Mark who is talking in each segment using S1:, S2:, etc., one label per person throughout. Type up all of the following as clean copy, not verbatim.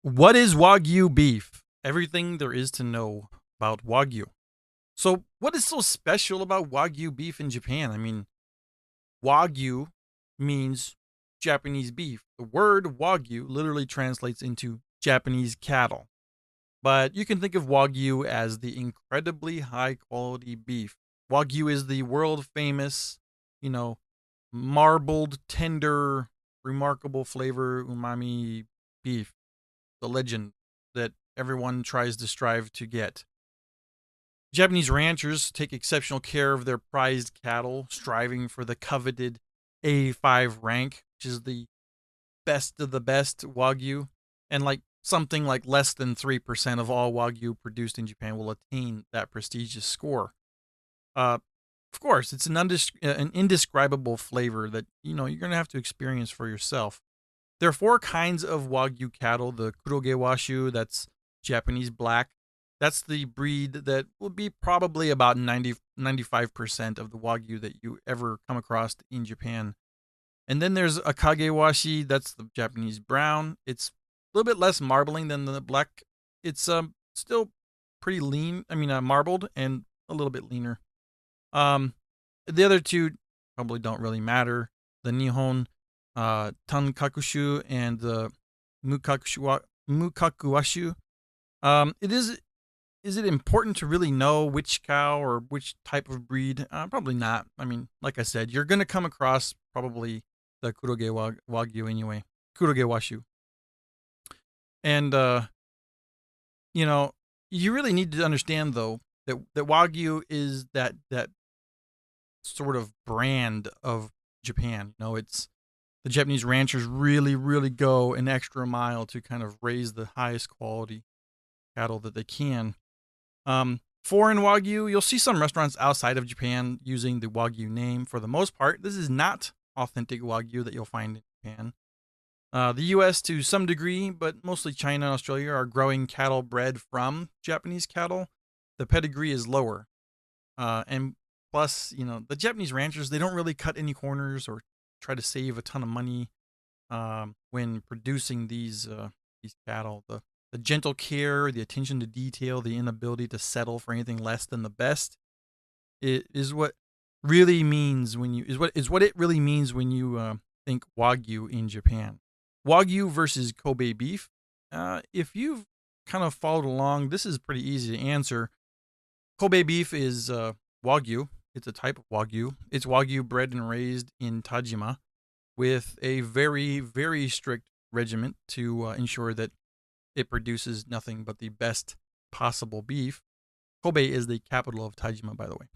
S1: What is Wagyu beef? Everything there is to know about Wagyu. So, what is so special about Wagyu beef in Japan? I mean, Wagyu means Japanese beef. The word Wagyu literally translates into Japanese cattle. But you can think of Wagyu as the incredibly high quality beef. Wagyu is the world famous, you know, marbled, tender, remarkable flavor umami beef, the legend that everyone tries to strive to get. Japanese ranchers take exceptional care of their prized cattle, striving for the coveted A5 rank, which is the best of the best Wagyu. And like something like less than 3% of all Wagyu produced in Japan will attain that prestigious score. Uh, of course, it's an indescribable flavor that you're going to have to experience for yourself. There are four kinds of Wagyu cattle: the Kurogewashu, that's Japanese black. That's the breed that will be probably about 95% of the Wagyu that you ever come across in Japan. And then there's a Kagewashi, that's the Japanese brown. It's a little bit less marbling than the black. It's still pretty lean, marbled and a little bit leaner. The other two probably don't really matter. The Nihon Tankakushu and the Mukakuwashu. Is it important to really know which cow or which type of breed? Probably not. I mean, like I said, you're going to come across probably the Wagyu anyway. Kurogewashu. And, you really need to understand, though, that Wagyu is that sort of brand of Japan. It's the Japanese ranchers really, really go an extra mile to kind of raise the highest quality cattle that they can. Foreign Wagyu, you'll see some restaurants outside of Japan using the Wagyu name. For the most part, this is not authentic Wagyu that you'll find in Japan. The US to some degree, but mostly China and Australia, are growing cattle bred from Japanese cattle. The pedigree is lower. And plus, the Japanese ranchers, they don't really cut any corners or try to save a ton of money when producing these cattle. The gentle care, the attention to detail, the inability to settle for anything less than the best is what really means when you it really means when you think Wagyu in Japan. Wagyu versus Kobe beef. If you've kind of followed along, this is pretty easy to answer. Kobe beef is Wagyu. It's a type of Wagyu. It's Wagyu bred and raised in Tajima with a very, very strict regiment to ensure that it produces nothing but the best possible beef. Kobe is the capital of Tajima, by the way.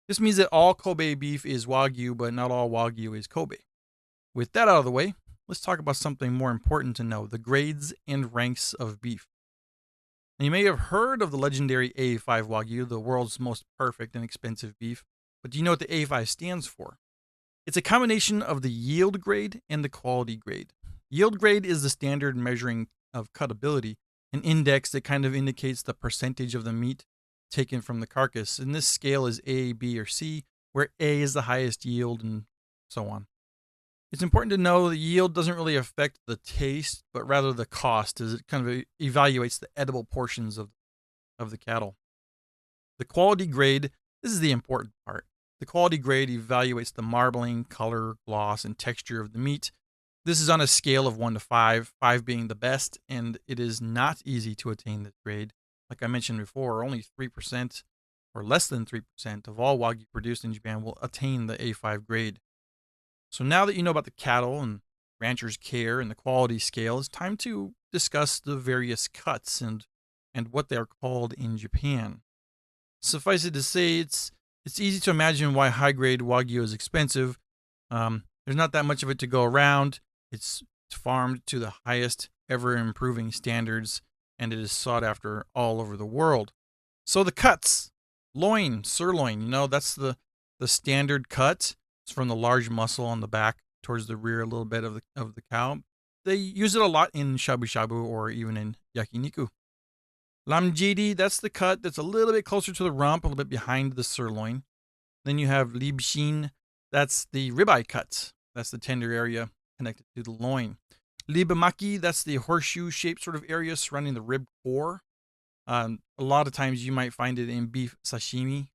S1: This means that all Kobe beef is Wagyu, but not all Wagyu is Kobe. With that out of the way, let's talk about something more important to know: the grades and ranks of beef. Now, you may have heard of the legendary A5 Wagyu, the world's most perfect and expensive beef, but do you know what the A5 stands for? It's a combination of the yield grade and the quality grade. Yield grade is the standard measuring of cutability, an index that kind of indicates the percentage of the meat taken from the carcass. And this scale is A, B, or C, where A is the highest yield and so on. It's important to know that yield doesn't really affect the taste, but rather the cost, as it kind of evaluates the edible portions of the cattle. The quality grade, this is the important part. The quality grade evaluates the marbling, color, gloss, and texture of the meat. This is on a scale of 1 to 5, 5 being the best, and it is not easy to attain this grade. Like I mentioned before, only 3% or less than 3% of all Wagyu produced in Japan will attain the A5 grade. So now that you know about the cattle and ranchers' care and the quality scale, it's time to discuss the various cuts and what they are called in Japan. Suffice it to say, it's easy to imagine why high-grade Wagyu is expensive. There's not that much of it to go around. It's farmed to the highest ever-improving standards, and it is sought after all over the world. So the cuts: loin, sirloin, that's the standard cut. It's from the large muscle on the back towards the rear a little bit of the cow. They use it a lot in shabu shabu or even in yakiniku. Lamjidi, that's the cut that's a little bit closer to the rump, a little bit behind the sirloin. Then you have libshin, that's the ribeye cut. That's the tender area connected to the loin. Libamaki, that's the horseshoe-shaped sort of area surrounding the rib core. A lot of times you might find it in beef sashimi.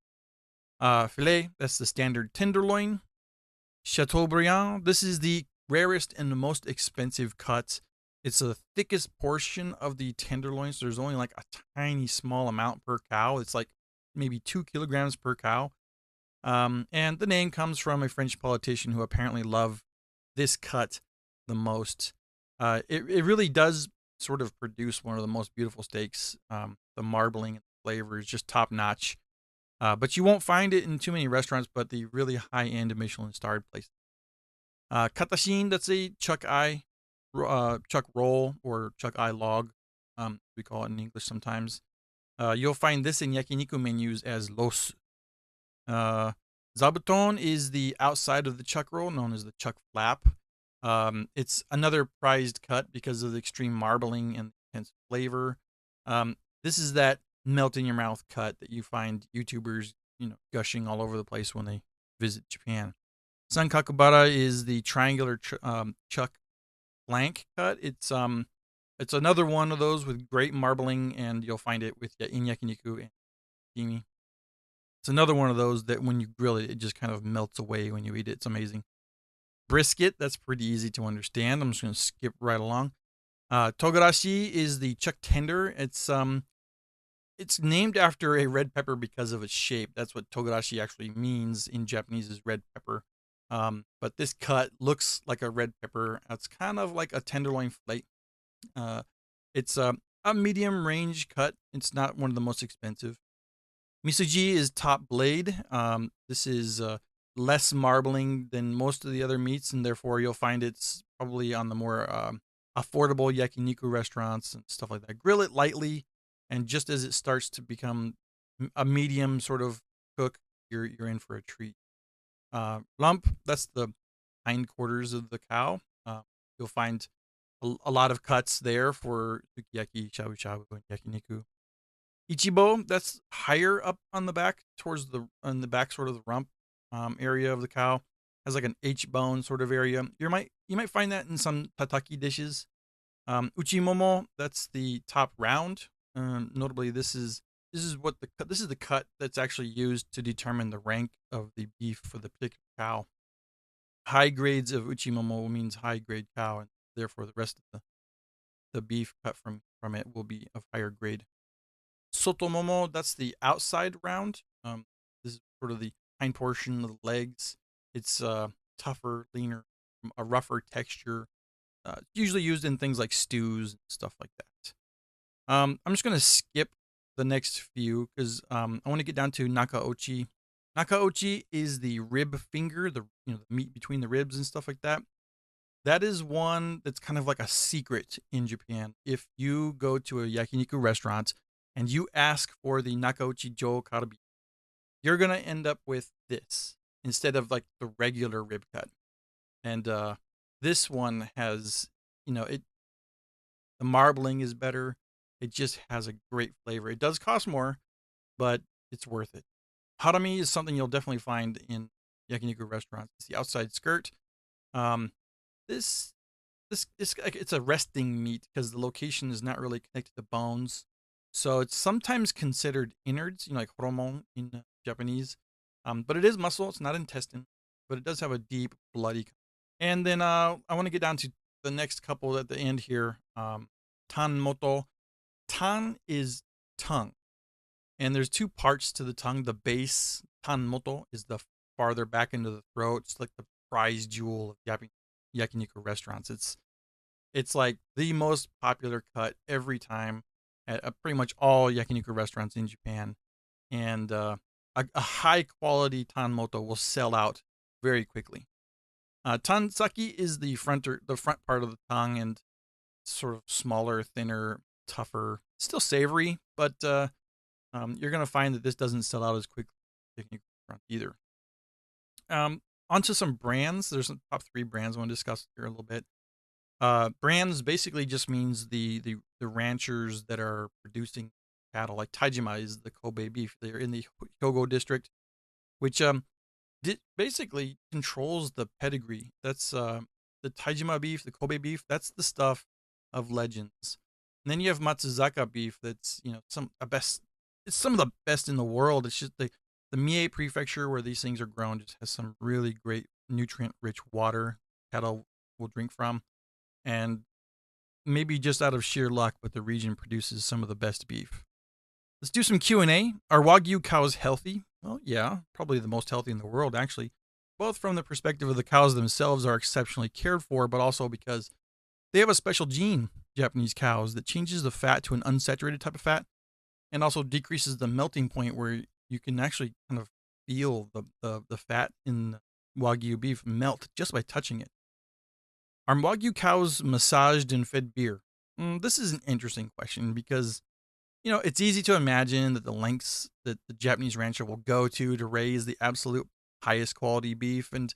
S1: Filet, that's the standard tenderloin. Chateaubriand, this is the rarest and the most expensive cut. It's the thickest portion of the tenderloin, so there's only like a tiny small amount per cow. It's like maybe 2 kilograms per cow. And the name comes from a French politician who apparently loved this cut the most. It really does sort of produce one of the most beautiful steaks. The marbling and flavor is just top notch. But you won't find it in too many restaurants, but the really high end Michelin starred places. Katashin, that's a chuck eye, chuck roll or chuck eye log. We call it in English sometimes. You'll find this in yakiniku menus as los. Zabuton is the outside of the chuck roll, known as the chuck flap. It's another prized cut because of the extreme marbling and intense flavor. This is that melt in your mouth cut that you find YouTubers, gushing all over the place when they visit Japan. Sankakubara is the triangular chuck flank cut. It's another one of those with great marbling, and you'll find it in yakiniku and sashimi. It's another one of those that when you grill it, it just kind of melts away when you eat it. It's amazing. Brisket, that's pretty easy to understand. I'm just going to skip right along. Togarashi is the chuck tender. It's named after a red pepper because of its shape. That's what Togarashi actually means in Japanese, is red pepper. But this cut looks like a red pepper. It's kind of like a tenderloin fillet. It's a medium range cut. It's not one of the most expensive. Misuji is top blade. This is less marbling than most of the other meats, and therefore you'll find it's probably on the more affordable yakiniku restaurants and stuff like that. Grill it lightly, and just as it starts to become a medium sort of cook, you're in for a treat. Lump, that's the hindquarters of the cow. You'll find a lot of cuts there for sukiyaki, shabu shabu, and yakiniku. Ichibo, that's higher up on the back, on the back sort of the rump area of the cow. Has like an H bone sort of area. You might find that in some tataki dishes. Uchimomo, that's the top round. Notably, this is the cut that's actually used to determine the rank of the beef for the particular cow. High grades of uchimomo means high grade cow, and therefore the rest of the beef cut from it will be of higher grade. Sotomomo, that's the outside round. This is sort of the hind portion of the legs. It's tougher, leaner, a rougher texture. Usually used in things like stews and stuff like that. I'm just going to skip the next few because I want to get down to nakaochi. Nakaochi is the rib finger, the meat between the ribs and stuff like that. That is one that's kind of like a secret in Japan. If you go to a yakiniku restaurant and you ask for the nakaochi jo karabi, you're going to end up with this instead of like the regular rib cut. And this one has, the marbling is better. It just has a great flavor. It does cost more, but it's worth it. Harami is something you'll definitely find in yakiniku restaurants. It's the outside skirt. This it's a resting meat because the location is not really connected to bones. So it's sometimes considered innards, like horomon in Japanese. But it is muscle. It's not intestine, but it does have a deep, bloody. And then I want to get down to the next couple at the end here. Tanmoto. Tan is tongue. And there's two parts to the tongue. The base, tanmoto, is the farther back into the throat. It's like the prize jewel of yakiniku restaurants. It's like the most popular cut every time at pretty much all yakiniku restaurants in Japan. And a high quality tanmoto will sell out very quickly. Tansaki is the front part of the tongue, and sort of smaller, thinner, tougher, still savory, but you're going to find that this doesn't sell out as quickly either. Onto some brands. There's some top 3 brands I want to discuss here a little bit. Brands basically just means the ranchers that are producing cattle. Like Taijima is the Kobe beef. They're in the Hyogo district, which basically controls the pedigree. That's the Taijima beef, the Kobe beef, that's the stuff of legends. And then you have Matsuzaka beef that's, it's some of the best in the world. It's just the Mie prefecture where these things are grown just has some really great nutrient rich water cattle will drink from. And maybe just out of sheer luck, but the region produces some of the best beef. Let's do some Q&A. Are Wagyu cows healthy? Well, yeah, probably the most healthy in the world, actually. Both from the perspective of the cows themselves are exceptionally cared for, but also because they have a special gene, Japanese cows, that changes the fat to an unsaturated type of fat and also decreases the melting point where you can actually kind of feel the fat in Wagyu beef melt just by touching it. Are Wagyu cows massaged and fed beer? This is an interesting question because, it's easy to imagine that the lengths that the Japanese rancher will go to raise the absolute highest quality beef. And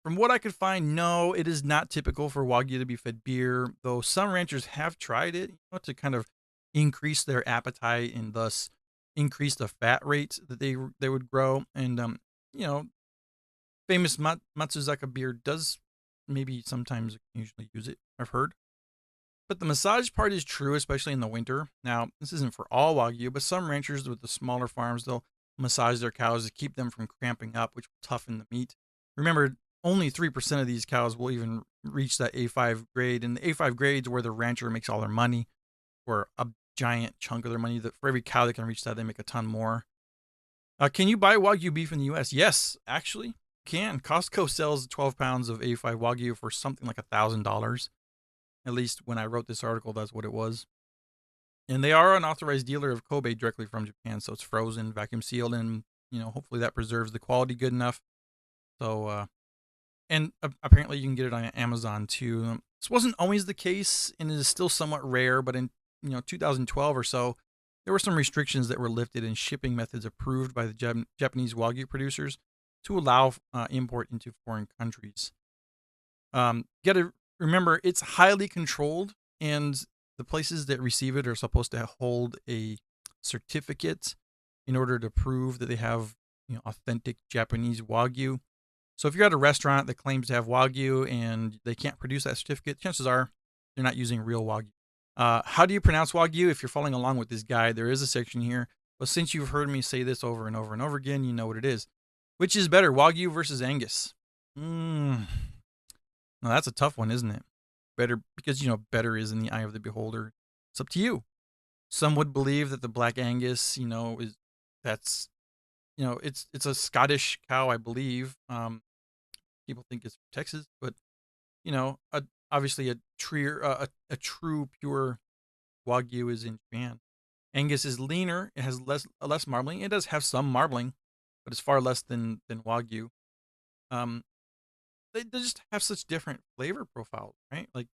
S1: from what I could find, no, it is not typical for Wagyu to be fed beer, though some ranchers have tried it to kind of increase their appetite and thus increase the fat rate that they would grow. And, you know, famous Matsuzaka beer does maybe sometimes occasionally use it, I've heard. But the massage part is true, especially in the winter. Now, this isn't for all Wagyu, but some ranchers with the smaller farms, they'll massage their cows to keep them from cramping up, which will toughen the meat. Remember, only 3% of these cows will even reach that A5 grade. And the A5 grade is where the rancher makes all their money, or a giant chunk of their money. That for every cow that can reach that, they make a ton more. Can you buy Wagyu beef in the U.S.? Yes, actually, you can. Costco sells 12 pounds of A5 Wagyu for something like $1,000. At least when I wrote this article, that's what it was. And they are an authorized dealer of Kobe directly from Japan, so it's frozen, vacuum sealed, and hopefully that preserves the quality good enough. So, and apparently you can get it on Amazon too. This wasn't always the case, and it is still somewhat rare. But in 2012 or so, there were some restrictions that were lifted and shipping methods approved by the Japanese Wagyu producers to allow import into foreign countries. You got to remember, it's highly controlled, and the places that receive it are supposed to hold a certificate in order to prove that they have authentic Japanese Wagyu. So if you're at a restaurant that claims to have Wagyu and they can't produce that certificate, chances are they're not using real Wagyu. How do you pronounce Wagyu? If you're following along with this guide, there is a section here. But since you've heard me say this over and over and over again, you know what it is. Which is better, Wagyu versus Angus? Now that's a tough one, isn't it? Better, because better is in the eye of the beholder. It's up to you. Some would believe that the Black Angus, it's a Scottish cow, I believe. People think it's from Texas, but obviously a true pure Wagyu is in Japan. Angus is leaner. It has less marbling. It does have some marbling, but it's far less than Wagyu. They just have such different flavor profiles, right? Like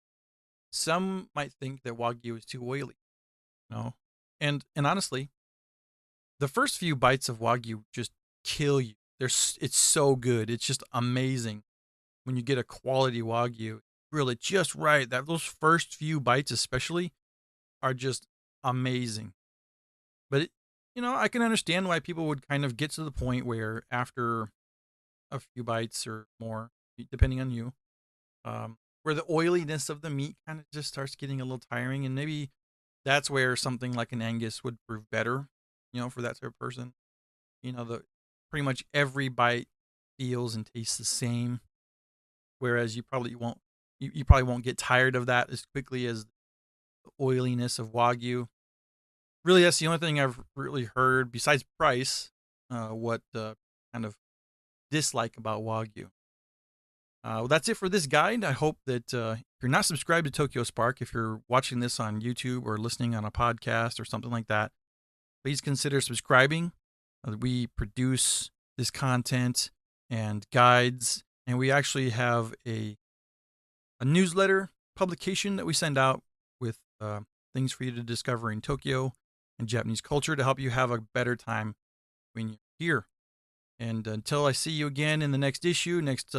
S1: some might think that Wagyu is too oily, and honestly, the first few bites of Wagyu just kill you. It's so good. It's just amazing when you get a quality Wagyu. Grill it just right. Those first few bites, especially, are just amazing. But I can understand why people would kind of get to the point where after a few bites or more, depending on you, where the oiliness of the meat kind of just starts getting a little tiring, and maybe that's where something like an Angus would prove better, for that type of person. Pretty much every bite feels and tastes the same, whereas you probably won't get tired of that as quickly as the oiliness of Wagyu. Really, that's the only thing I've really heard besides price, what kind of dislike about Wagyu. Well, that's it for this guide. I hope that if you're not subscribed to Tokyo Spark, if you're watching this on YouTube or listening on a podcast or something like that, please consider subscribing. We produce this content and guides, and we actually have a newsletter publication that we send out with things for you to discover in Tokyo and Japanese culture to help you have a better time when you're here. And until I see you again in the next issue, next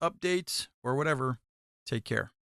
S1: update, or whatever, take care.